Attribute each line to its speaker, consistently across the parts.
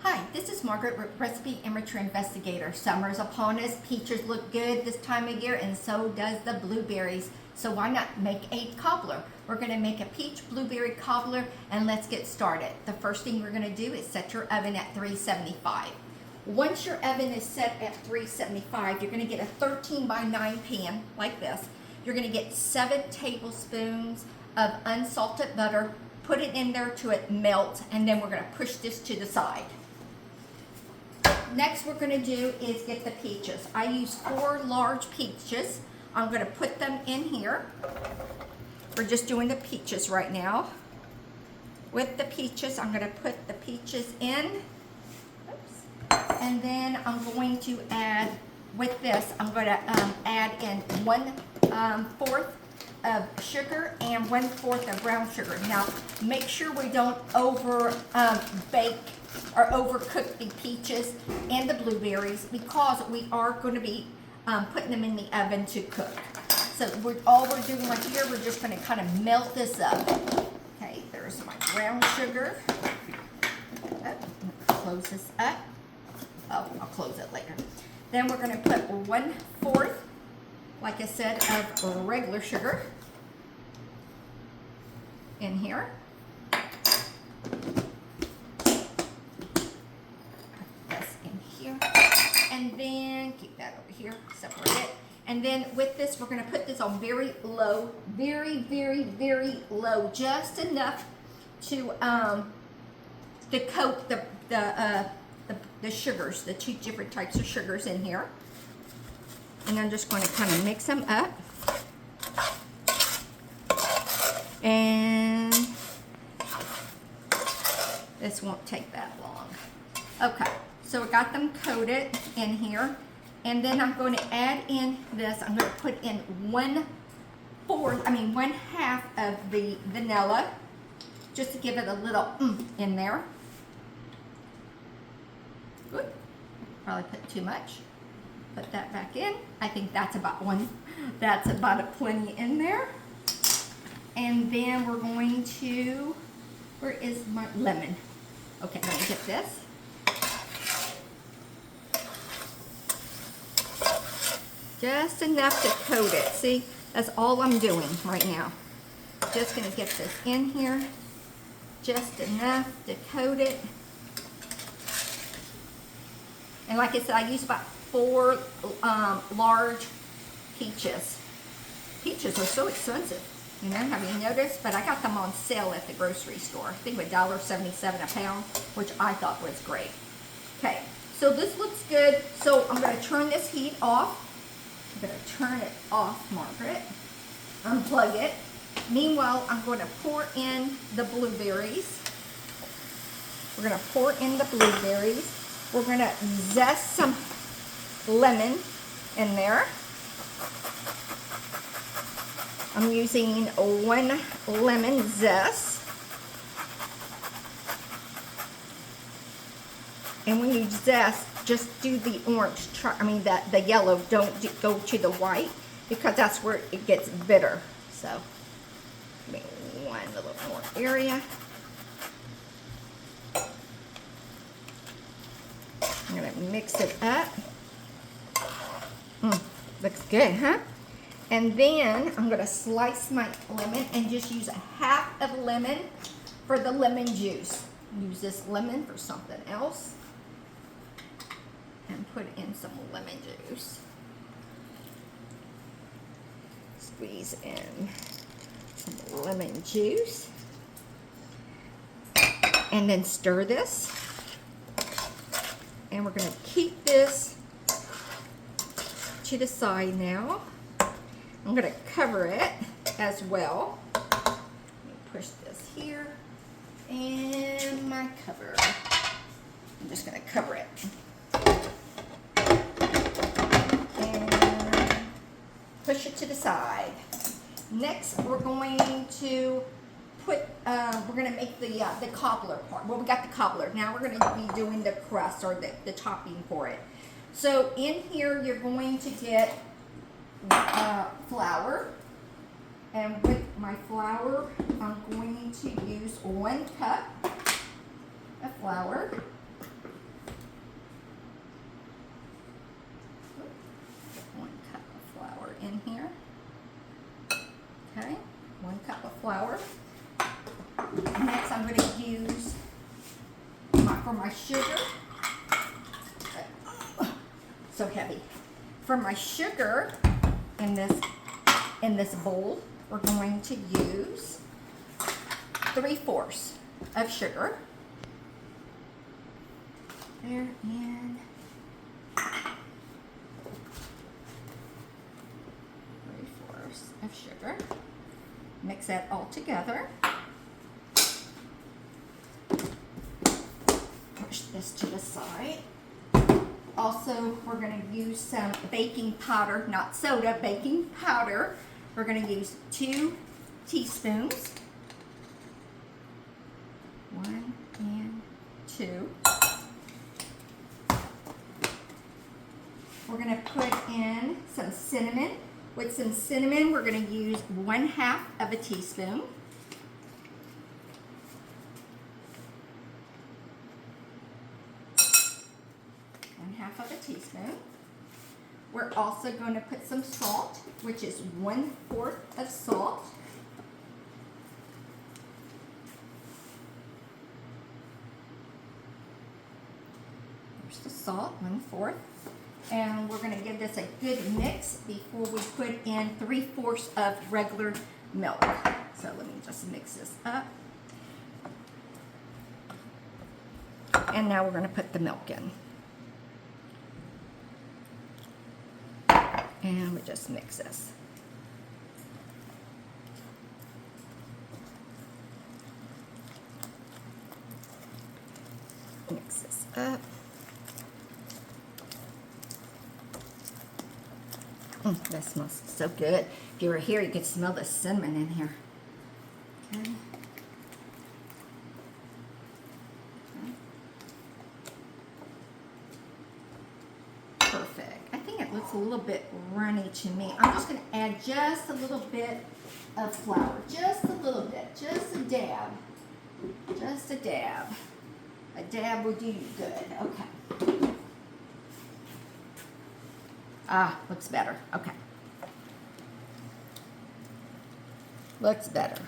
Speaker 1: Hi, this is Margaret, Recipe Amateur Investigator. Summer's upon us, peaches look good this time of year, and so does the blueberries. So why not make a cobbler? We're gonna make a peach blueberry cobbler, and let's get started. The first thing we're gonna do is set your oven at 375. Once your oven is set at 375, you're gonna get a 13 by 9 pan like this. You're gonna get 7 tablespoons of unsalted butter, put it in there till it melts, and then we're gonna push this to the side. Next we're going to do is get the peaches. I use 4 large peaches. I'm going to put them in here. We're just doing the peaches right now. With the peaches, I'm going to put the peaches in. Oops. And then I'm going to add, with this, I'm going to add in 1/4 of sugar and 1/4 of brown sugar. Now, make sure we don't bake or overcook the peaches and the blueberries, because we are going to be putting them in the oven to cook. So all we're doing right here, we're just going to kind of melt this up. Okay, there's my brown sugar. Close this up. Oh, I'll close it later. Then we're going to put 1/4, like I said, of regular sugar in here. And then keep that over here, separate it. And then with this, we're going to put this on very low, very, very, very low, just enough to coat the sugars, the 2 different types of sugars in here. And I'm just going to kind of mix them up. And this won't take that long. Okay. So I got them coated in here, and then I'm going to add in this. I'm going to put in 1/2 of the vanilla, just to give it a little in there. Good. Probably put too much. Put that back in. I think that's about plenty in there. And then we're going to, where is my lemon? Okay, let me get this. Just enough to coat it. See, that's all I'm doing right now. Just going to get this in here. Just enough to coat it. And like I said, I use about 4 large peaches. Peaches are so expensive. You know, have you noticed? But I got them on sale at the grocery store. I think $1.77 a pound, which I thought was great. Okay, so this looks good. So I'm going to turn this heat off. I'm going to turn it off, Margaret. Unplug it. Meanwhile, I'm going to pour in the blueberries. We're going to pour in the blueberries. We're going to zest some lemon in there. I'm using 1 lemon zest. And when you zest, just do the orange, the yellow, don't go to the white, because that's where it gets bitter. So, give me one little more area. I'm going to mix it up. Looks good, huh? And then I'm going to slice my lemon and just use 1/2 of lemon for the lemon juice. Use this lemon for something else. And put in some lemon juice. Squeeze in some lemon juice. And then stir this. And we're going to keep this to the side now. I'm going to cover it as well. Let me push this here. And my cover. I'm just going to cover it. Push it to the side. Next, we're going to put, we're going to make the cobbler part. Well, we got the cobbler. Now we're going to be doing the crust, or the topping for it. So in here, you're going to get flour. And with my flour, I'm going to use 1 cup of flour. for my sugar, so heavy. For my sugar in this bowl, we're going to use 3/4 of sugar. There, and 3/4 of sugar. Mix that all together. Push this to the side. Also, we're going to use some baking powder, not soda, baking powder. We're going to use 2 teaspoons. 1 and 2. We're going to put in some cinnamon. With some cinnamon, we're going to use 1/2 of a teaspoon. Of a teaspoon. We're also going to put some salt, which is 1/4 of salt. There's the salt, 1/4. And we're going to give this a good mix before we put in 3/4 of regular milk. So let me just mix this up. And now we're going to put the milk in. And we just mix this. Mix this up. That smells so good. If you were here, you could smell the cinnamon in here. Okay. Perfect. I think it looks a little bit runny to me. I'm just going to add just a little bit of flour. Just a little bit. Just a dab. Just a dab. A dab will do you good. Okay. Ah, looks better. Okay. Looks better.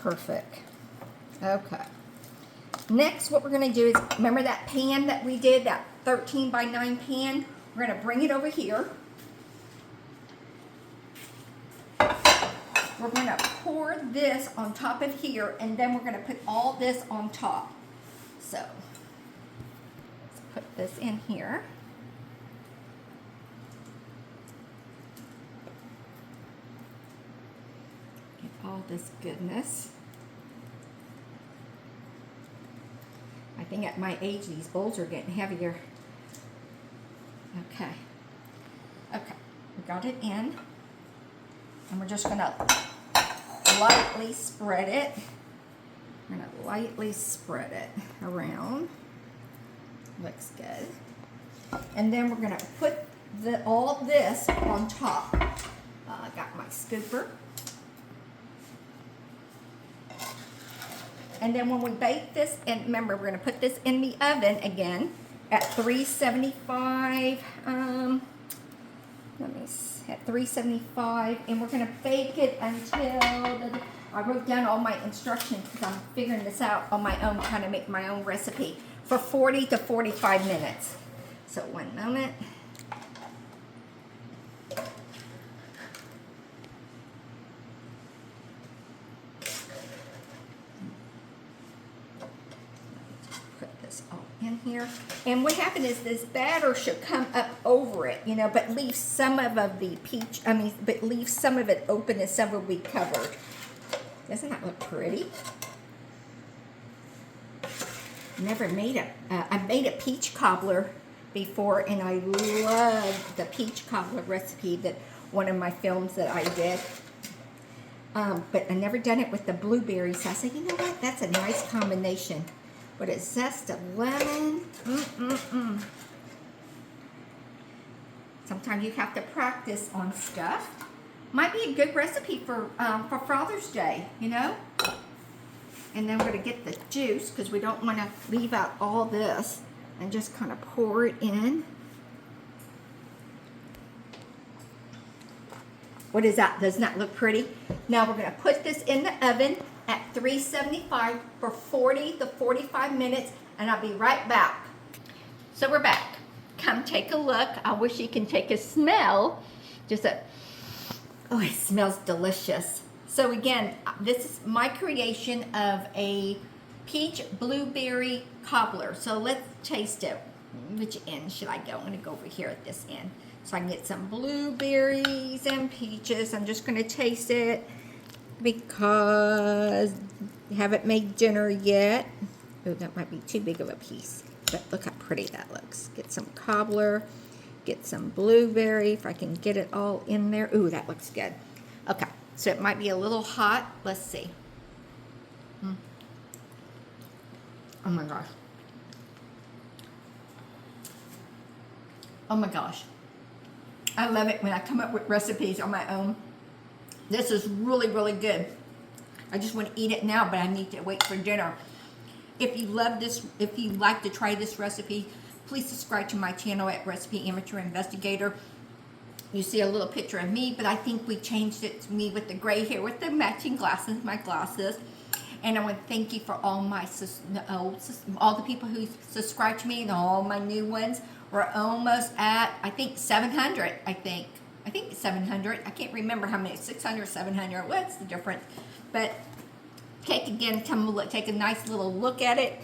Speaker 1: Perfect. Okay. Next, what we're going to do is, remember that pan that we did, that 13 by 9 pan? We're going to bring it over here. We're going to pour this on top of here, and then we're going to put all this on top. So, let's put this in here. Get all this goodness. I think at my age, these bowls are getting heavier. Okay. Okay, we got it in. And we're just gonna lightly spread it. We're gonna lightly spread it around. Looks good. And then we're gonna put all of this on top. I got my scooper. And then when we bake this, and remember, we're going to put this in the oven again at 375. At 375, and we're going to bake it until I wrote down all my instructions because I'm figuring this out on my own, trying to make my own recipe, for 40 to 45 minutes. So one moment. In here, and what happened is this batter should come up over it, you know, but leave some of the peach. But leave some of it open and some will be covered. Doesn't that look pretty? Never made I made a peach cobbler before, and I love the peach cobbler recipe that one of my films that I did. But I never done it with the blueberries. So I said, you know what? That's a nice combination. With a zest of lemon. Sometimes you have to practice on stuff. Might be a good recipe for Father's Day, you know. And then we're going to get the juice because we don't want to leave out all this, and just kind of pour it in. What is that? Doesn't that look pretty? Now we're going to put this in the oven at 375 for 40 to 45 minutes, and I'll be right back. So we're back. Come take a look. I wish you can take a smell. Oh, it smells delicious. So again, this is my creation of a peach blueberry cobbler. So let's taste it. Which end should I go? I'm gonna go over here at this end. So I can get some blueberries and peaches. I'm just gonna taste it because I haven't made dinner yet. Oh, that might be too big of a piece. But look how pretty that looks. Get some cobbler, get some blueberry, if I can get it all in there. Ooh, that looks good. Okay, so it might be a little hot. Let's see. Oh my gosh. Oh my gosh. I love it when I come up with recipes on my own. This is really, really good. I just want to eat it now, but I need to wait for dinner. If you love this, if you like to try this recipe, please subscribe to my channel at Recipe Amateur Investigator. You see a little picture of me, but I think we changed it to me with the gray hair, with the matching glasses, my glasses. And I want to thank you for all my all the people who subscribe to me and all my new ones. We're almost at, I think, 700. I think 700. I can't remember how many. 600, 700. What's the difference? But take a nice little look at it.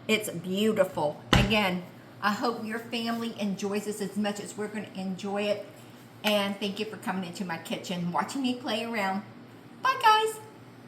Speaker 1: It's beautiful. Again, I hope your family enjoys this as much as we're going to enjoy it. And thank you for coming into my kitchen, watching me play around. Bye, guys.